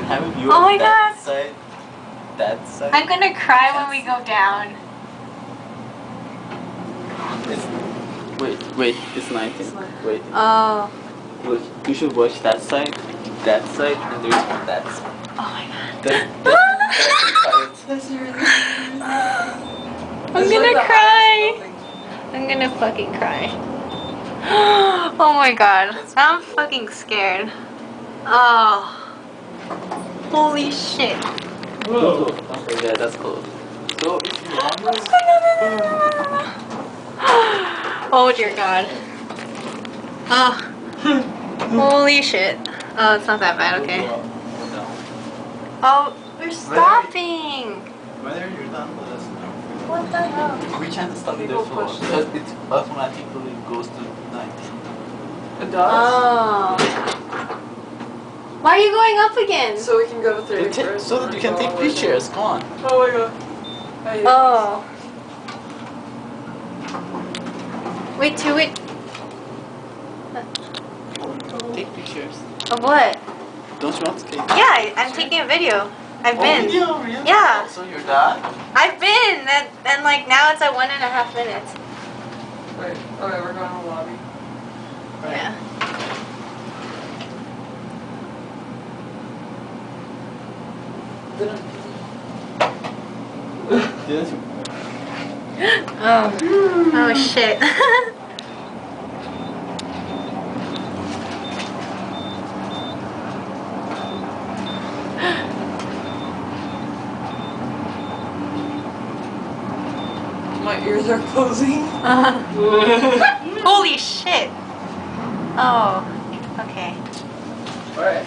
have a view Oh my of that God. side. That side. I'm gonna cry when we go down. Wait, it's 19. Wait. Oh. Look, you should watch that side, and there's one that side. Oh my God. That's really I'm gonna cry. I'm gonna fucking cry. Oh my God. I'm fucking scared. Oh. Holy shit. Whoa. Okay, yeah, that's cool. So if you want this, Oh dear God. Oh. Holy shit. Oh, it's not that bad, okay. go down. Oh, we're stopping. Whether you're done, let us know. What the hell? We can't stop the floor because it automatically goes to 19. It does? Oh. Why are you going up again? So we can go to 31st. So that you can take pictures. Come on. Oh my God. Oh. Wait. Take pictures. Of what? Don't you want to take? Yeah, I'm taking a video. I've been. Video, really? Yeah. So you're done? I've been, and like now it's at 1.5 minutes. Right. Okay, we're going to the lobby. Yeah. Didn't you? Oh shit. My ears are closing. Holy shit. Oh, okay. Alright.